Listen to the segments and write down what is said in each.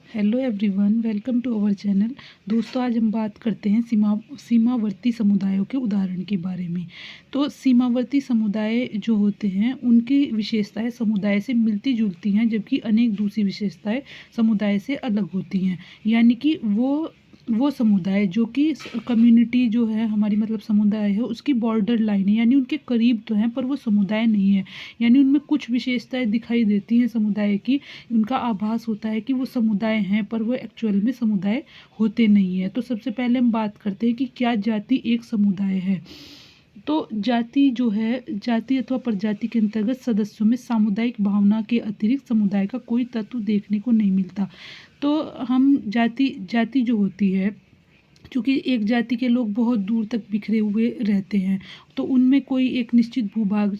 Hello everyone, welcome to our channel. दोस्तों, आज हम बात करते हैं सीमावर्ती समुदायों के उदाहरण के बारे में। तो सीमावर्ती समुदाय जो होते हैं उनकी विशेषताएं समुदाय से मिलती जुलती हैं, जबकि अनेक दूसरी विशेषताएं समुदाय से अलग होती हैं। यानी कि वो समुदाय जो कि कम्युनिटी जो है हमारी, मतलब समुदाय है, उसकी बॉर्डर लाइन है, यानी उनके करीब तो हैं पर वो समुदाय नहीं है। यानी उनमें कुछ विशेषताएं दिखाई देती हैं समुदाय की। उनका आभास होता है कि वो समुदाय हैं पर वो एक्चुअल में समुदाय होते नहीं है। तो सबसे पहले हम बात करते हैं कि क्या जाति एक समुदाय है। तो जाति जो है, जाति अथवा प्रजाति के अंतर्गत सदस्यों में सामुदायिक भावना के अतिरिक्त समुदाय का कोई तत्व देखने को नहीं मिलता। तो हम जाति जो होती है, क्योंकि एक जाति के लोग बहुत दूर तक बिखरे हुए रहते हैं, तो उनमें कोई एक निश्चित भूभाग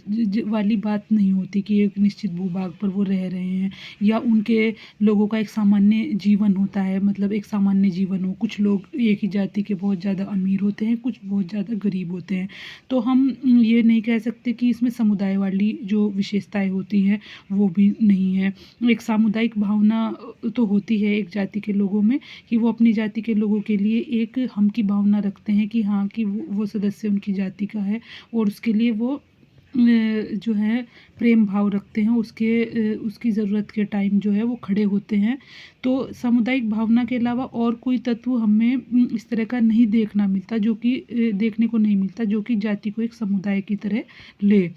वाली बात नहीं होती कि एक निश्चित भूभाग पर वो रह रहे हैं, या उनके लोगों का एक सामान्य जीवन होता है, मतलब एक सामान्य जीवन हो। कुछ लोग एक ही जाति के बहुत ज़्यादा अमीर होते हैं, कुछ बहुत ज़्यादा गरीब होते हैं। तो हम ये नहीं कह सकते कि इसमें समुदाय वाली जो विशेषताएं होती हैं वो भी नहीं है। एक सामुदायिक भावना तो होती है एक जाति के लोगों में, कि वो अपनी जाति के लोगों के लिए एक हम की भावना रखते हैं कि हाँ, कि वो सदस्य उनकी जाति का है, और उसके लिए वो जो है प्रेम भाव रखते हैं, उसकी ज़रूरत के टाइम जो है वो खड़े होते हैं। तो सामुदायिक भावना के अलावा और कोई तत्व हमें इस तरह का नहीं देखना मिलता, जो कि देखने को नहीं मिलता, जो कि जाति को एक समुदाय की तरह ले।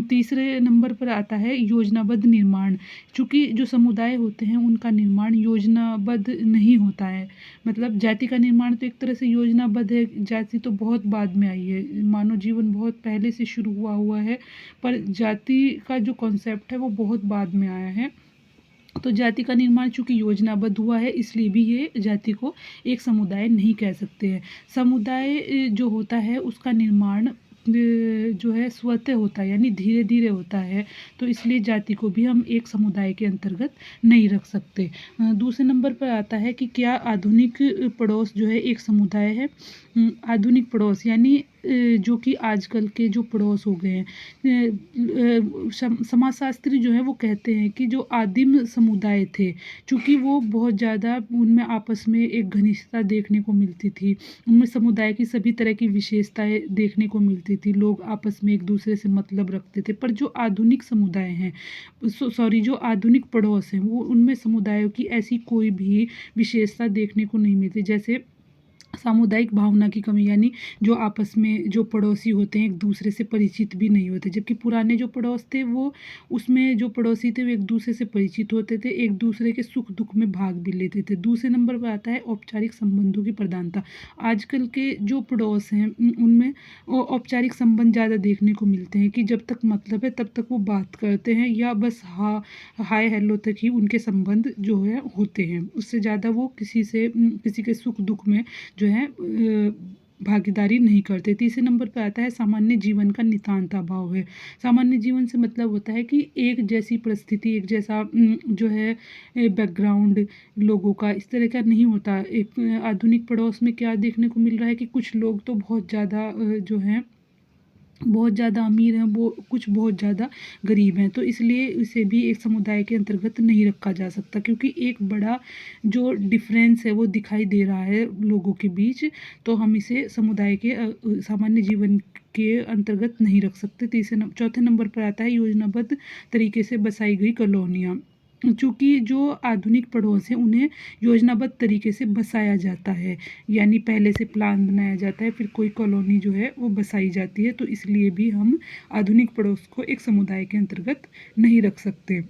तीसरे नंबर पर आता है योजनाबद्ध निर्माण। चूँकि जो समुदाय होते हैं उनका निर्माण योजनाबद्ध नहीं होता है। मतलब जाति का निर्माण तो एक तरह से योजनाबद्ध है, जाति तो बहुत बाद में आई है, मानव जीवन बहुत पहले से शुरू हुआ है, पर जाति का जो कॉन्सेप्ट है वो बहुत बाद में आया है। तो जाति का निर्माण चूँकि योजनाबद्ध हुआ है, इसलिए भी ये जाति को एक समुदाय नहीं कह सकते हैं। समुदाय जो होता है उसका निर्माण जो है स्वतः होता है, यानी धीरे धीरे होता है। तो इसलिए जाति को भी हम एक समुदाय के अंतर्गत नहीं रख सकते। दूसरे नंबर पर आता है कि क्या आधुनिक पड़ोस जो है एक समुदाय है। आधुनिक पड़ोस यानी जो कि आजकल के जो पड़ोस हो गए हैं, समाजशास्त्री जो है वो कहते हैं कि जो आदिम समुदाय थे, चूँकि वो बहुत ज़्यादा उनमें आपस में एक घनिष्ठता देखने को मिलती थी, उनमें समुदाय की सभी तरह की विशेषताएं देखने को मिलती थी, लोग आपस में एक दूसरे से मतलब रखते थे। पर जो आधुनिक समुदाय हैं, जो आधुनिक पड़ोस हैं, वो उनमें समुदायों की ऐसी कोई भी विशेषता देखने को नहीं मिलती। जैसे सामुदायिक भावना की कमी, यानी जो आपस में जो पड़ोसी होते हैं एक दूसरे से परिचित भी नहीं होते, जबकि पुराने जो पड़ोस थे वो, उसमें जो पड़ोसी थे वो एक दूसरे से परिचित होते थे, एक दूसरे के सुख दुख में भाग भी लेते थे। दूसरे नंबर पर आता है औपचारिक संबंधों की प्रधानता। आजकल के जो पड़ोस हैं उनमें औपचारिक संबंध ज़्यादा देखने को मिलते हैं, कि जब तक मतलब है तब तक वो बात करते हैं, या बस हाय हेलो तक ही उनके संबंध जो है होते हैं। उससे ज़्यादा वो किसी के सुख दुख में जो है भागीदारी नहीं करते। तीसरे नंबर पर आता है सामान्य जीवन का नितांत अभाव है। सामान्य जीवन से मतलब होता है कि एक जैसी परिस्थिति, एक जैसा जो है बैकग्राउंड लोगों का इस तरह का नहीं होता। एक आधुनिक पड़ोस में क्या देखने को मिल रहा है कि कुछ लोग तो बहुत ज़्यादा जो हैं बहुत ज़्यादा अमीर हैं, वो कुछ बहुत ज़्यादा गरीब हैं। तो इसलिए इसे भी एक समुदाय के अंतर्गत नहीं रखा जा सकता, क्योंकि एक बड़ा जो डिफरेंस है वो दिखाई दे रहा है लोगों के बीच। तो हम इसे समुदाय के सामान्य जीवन के अंतर्गत नहीं रख सकते। चौथे नंबर पर आता है योजनाबद्ध तरीके से बसाई गई कॉलोनियाँ। चूँकि जो आधुनिक पड़ोस हैं उन्हें योजनाबद्ध तरीके से बसाया जाता है, यानी पहले से प्लान बनाया जाता है, फिर कोई कॉलोनी जो है वो बसाई जाती है। तो इसलिए भी हम आधुनिक पड़ोस को एक समुदाय के अंतर्गत नहीं रख सकते।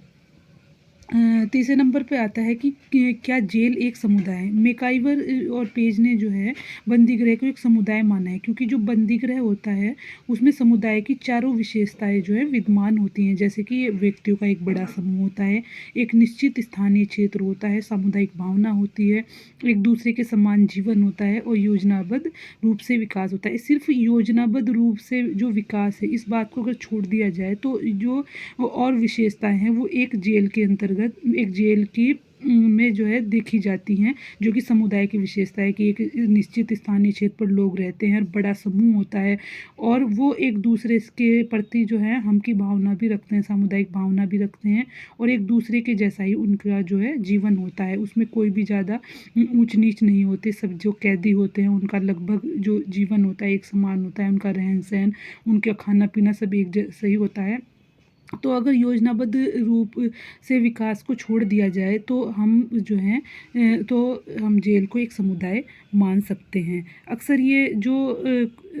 तीसरे नंबर पे आता है कि क्या जेल एक समुदाय है। मैकाइवर और पेज ने जो है बंदीगृह को एक समुदाय माना है, क्योंकि जो बंदीगृह होता है उसमें समुदाय की चारों विशेषताएं जो है विद्यमान होती हैं। जैसे कि व्यक्तियों का एक बड़ा समूह होता है, एक निश्चित स्थानीय क्षेत्र होता है, सामुदायिक भावना होती है, एक दूसरे के समान जीवन होता है, और योजनाबद्ध रूप से विकास होता है। सिर्फ योजनाबद्ध रूप से जो विकास है, इस बात को अगर छोड़ दिया जाए तो जो और विशेषताएं हैं वो एक जेल के अंतर्गत अंतर्गत एक जेल की में जो है देखी जाती हैं, जो कि समुदाय की विशेषता है कि एक निश्चित स्थानीय क्षेत्र पर लोग रहते हैं और बड़ा समूह होता है और वो एक दूसरे के प्रति जो है हम की भावना भी रखते हैं, सामुदायिक भावना भी रखते हैं और एक दूसरे के जैसा ही उनका जो है जीवन होता है। उसमें कोई भी ज़्यादा ऊंच नीच नहीं होते। सब जो कैदी होते हैं उनका लगभग जो जीवन होता है एक समान होता है, उनका रहन सहन, उनका खाना पीना सब एक जैसा ही होता है। तो अगर योजनाबद्ध रूप से विकास को छोड़ दिया जाए तो हम जो हैं तो हम जेल को एक समुदाय मान सकते हैं। अक्सर ये जो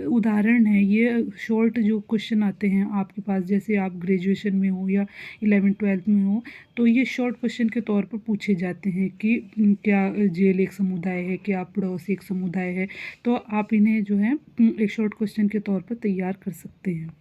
उदाहरण है, ये शॉर्ट जो क्वेश्चन आते हैं आपके पास, जैसे आप ग्रेजुएशन में हो या 11th-12th में हो, तो ये शॉर्ट क्वेश्चन के तौर पर पूछे जाते हैं कि क्या जेल एक समुदाय है, क्या पड़ोस एक समुदाय है। तो आप इन्हें जो है एक शॉर्ट क्वेश्चन के तौर पर तैयार कर सकते हैं।